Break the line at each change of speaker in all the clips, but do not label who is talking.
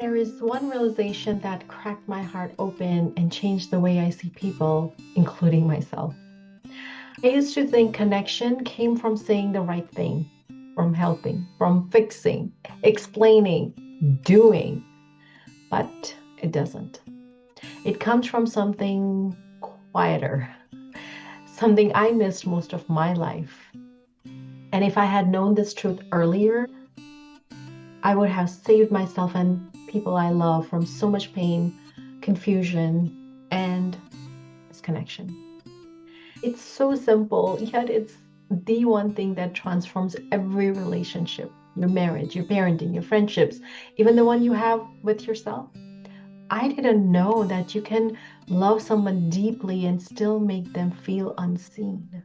There is one realization that cracked my heart open and changed the way I see people, including myself. I used to think connection came from saying the right thing, from helping, from fixing, explaining, doing, but it doesn't. It comes from something quieter, something I missed most of my life. And if I had known this truth earlier, I would have saved myself and people I love from so much pain, confusion, and disconnection. It's so simple, yet it's the one thing that transforms every relationship, your marriage, your parenting, your friendships, even the one you have with yourself. I didn't know that you can love someone deeply and still make them feel unseen.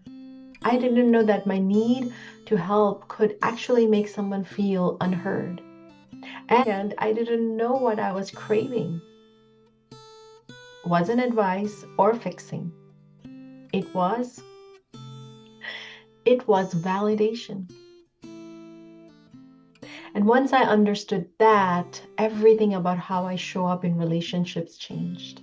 I didn't know that my need to help could actually make someone feel unheard. And I didn't know what I was craving. It wasn't advice or fixing. It was it was validation. And once I understood that, everything about how I show up in relationships changed.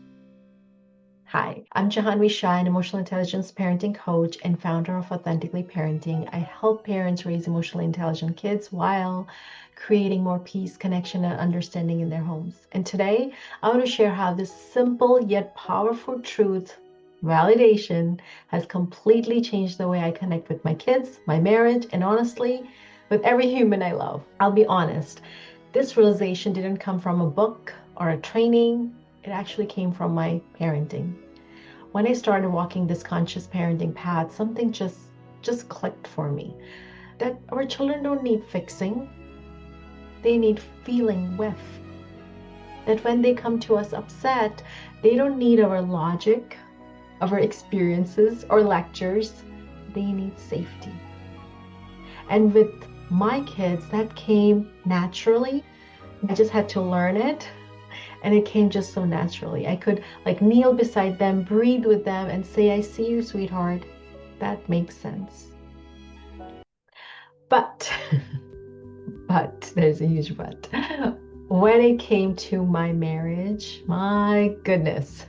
Hi, I'm Jahanvi Shah, an emotional intelligence parenting coach and founder of Authentically Parenting. I help parents raise emotionally intelligent kids while creating more peace, connection, and understanding in their homes. And today, I want to share how this simple yet powerful truth, validation, has completely changed the way I connect with my kids, my marriage, and honestly, with every human I love. I'll be honest, this realization didn't come from a book or a training. It actually came from my parenting. When I started walking this conscious parenting path, something just clicked for me. That our children don't need fixing, they need feeling with. That when they come to us upset, they don't need our logic, our experiences, or lectures. They need safety. And with my kids, that came naturally. I just had to learn it. And it came just so naturally. I could like kneel beside them, breathe with them, and say, I see you, sweetheart. That makes sense. But, but, there's a huge but. When it came to my marriage, my goodness,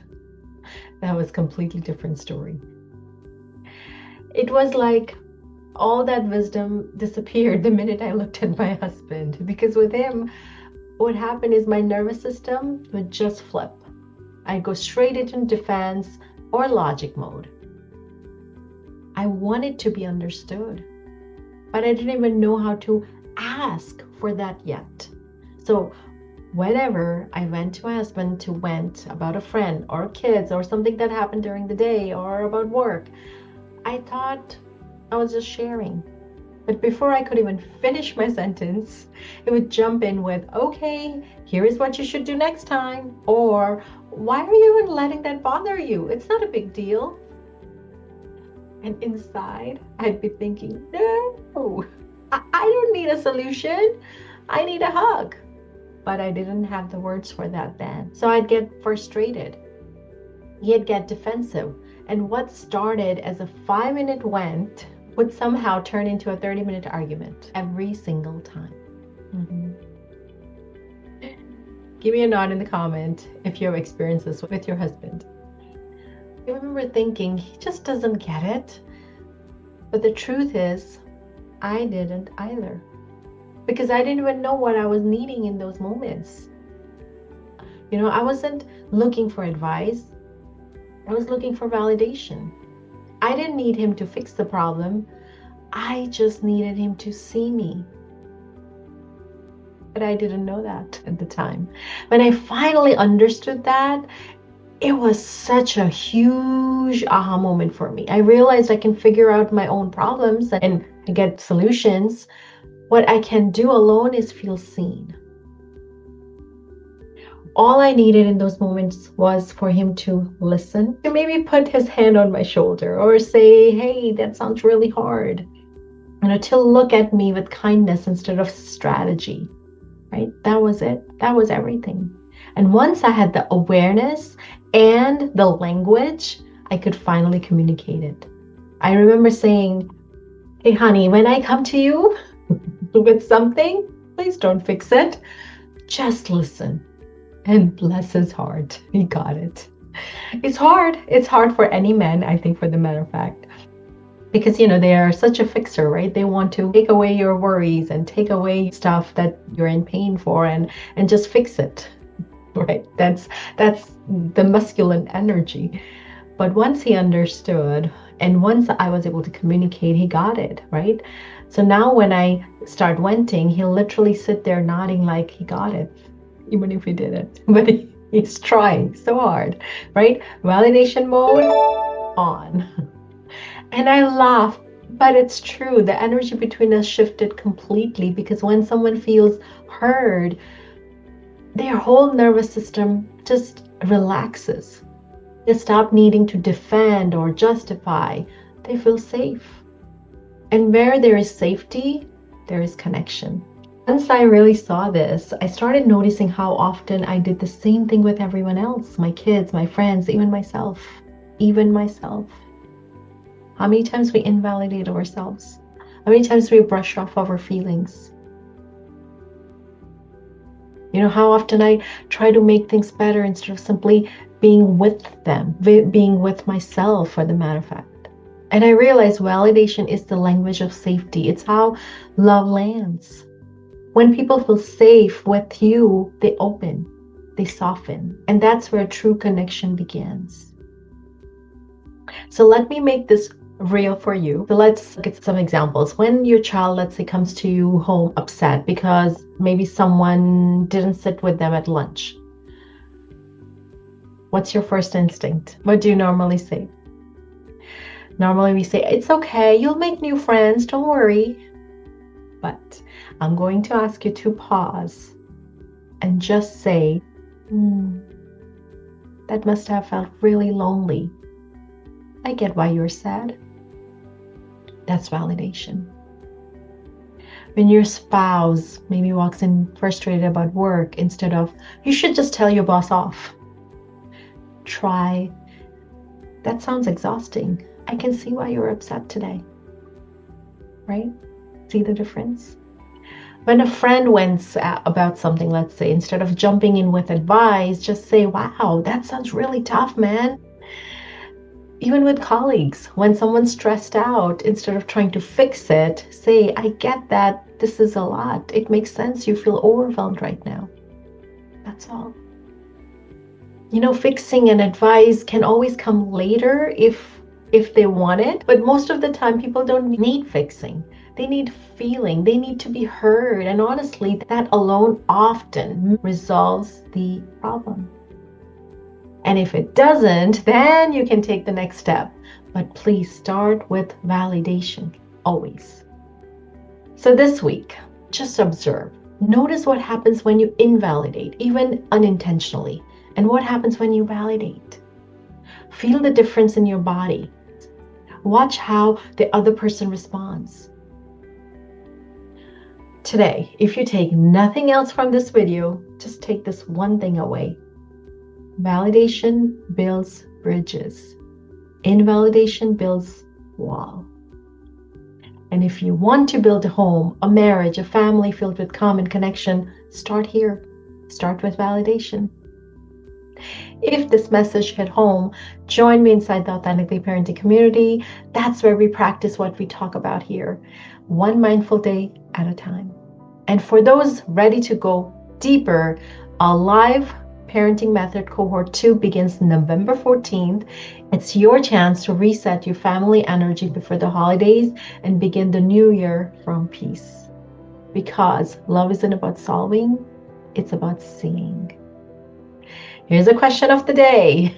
that was a completely different story. It was like all that wisdom disappeared the minute I looked at my husband. Because with him, what happened is my nervous system would just flip. I'd go straight into defense or logic mode. I wanted to be understood, but I didn't even know how to ask for that yet. So whenever I went to my husband to vent about a friend or kids or something that happened during the day or about work, I thought I was just sharing. But before I could even finish my sentence, it would jump in with, okay, here is what you should do next time. Or, why are you even letting that bother you? It's not a big deal. And inside, I'd be thinking, no, I don't need a solution. I need a hug. But I didn't have the words for that then. So I'd get frustrated. He'd get defensive. And what started as a 5-minute vent would somehow turn into a 30-minute argument every single time. Give me a nod in the comment if you have experienced this with your husband. I remember thinking, he just doesn't get it. But the truth is, I didn't either. Because I didn't even know what I was needing in those moments. I wasn't looking for advice. I was looking for validation. I didn't need him to fix the problem. I just needed him to see me. But I didn't know that at the time. When I finally understood that, it was such a huge aha moment for me. I realized I can figure out my own problems and get solutions. What I can do alone is feel seen. All I needed in those moments was for him to listen, to maybe put his hand on my shoulder or say, hey, that sounds really hard. To look at me with kindness instead of strategy, right? That was it. That was everything. And once I had the awareness and the language, I could finally communicate it. I remember saying, hey, honey, when I come to you with something, please don't fix it. Just listen. And bless his heart, he got it. It's hard. It's hard for any man, I think, for the matter of fact. Because, they are such a fixer, right? They want to take away your worries and take away stuff that you're in pain for and just fix it, right? That's the masculine energy. But once he understood, and once I was able to communicate, he got it, right? So now when I start venting, he'll literally sit there nodding like he got it, even if he didn't. But he's trying so hard, right? Validation mode on. And I laugh, but it's true. The energy between us shifted completely because when someone feels heard, their whole nervous system just relaxes. They stop needing to defend or justify. They feel safe. And where there is safety, there is connection. Once I really saw this, I started noticing how often I did the same thing with everyone else, my kids, my friends, even myself. Even myself. How many times we invalidate ourselves? How many times we brush off our feelings? How often I try to make things better instead of simply being with them, being with myself, for the matter of fact. And I realize validation is the language of safety. It's how love lands. When people feel safe with you, they open, they soften. And that's where true connection begins. So let me make this real for you. So let's get some examples. When your child, let's say, comes to you home upset because maybe someone didn't sit with them at lunch, what's your first instinct? What do you normally say? Normally we say, it's okay, you'll make new friends, don't worry. But I'm going to ask you to pause and just say, that must have felt really lonely. I get why you're sad. That's validation. When your spouse maybe walks in frustrated about work, instead of, you should just tell your boss off, try, that sounds exhausting. I can see why you're upset today. Right? See the difference? When a friend wants about something, let's say, instead of jumping in with advice, just say, wow, that sounds really tough, man. Even with colleagues, when someone's stressed out, instead of trying to fix it, say, I get that this is a lot. It makes sense. You feel overwhelmed right now. That's all. Fixing and advice can always come later if they want it. But most of the time, people don't need fixing. They need feeling. They need to be heard. And honestly, that alone often resolves the problem. And if it doesn't, then you can take the next step. But please start with validation, always. So this week, just observe. Notice what happens when you invalidate, even unintentionally, and what happens when you validate. Feel the difference in your body. Watch how the other person responds. Today, if you take nothing else from this video, just take this one thing away. Validation builds bridges. Invalidation builds wall. And if you want to build a home, a marriage, a family filled with common connection, start here. Start with validation. If this message hit home, join me inside the Authentically Parenting community. That's where we practice what we talk about here, one mindful day at a time. And for those ready to go deeper, A.L.I.V.E Parenting Method Cohort 2 begins November 14th. It's your chance to reset your family energy before the holidays and begin the new year from peace. Because love isn't about solving, it's about seeing. Here's a question of the day.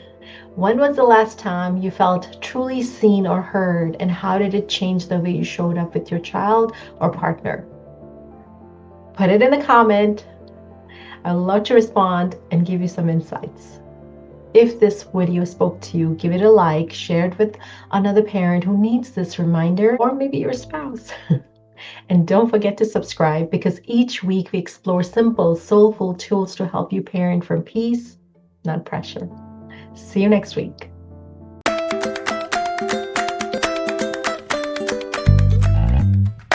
When was the last time you felt truly seen or heard, and how did it change the way you showed up with your child or partner? Put it in the comment. I'd love to respond and give you some insights. If this video spoke to you, give it a like, share it with another parent who needs this reminder, or maybe your spouse. And don't forget to subscribe, because each week we explore simple, soulful tools to help you parent from peace, not pressure. See you next week.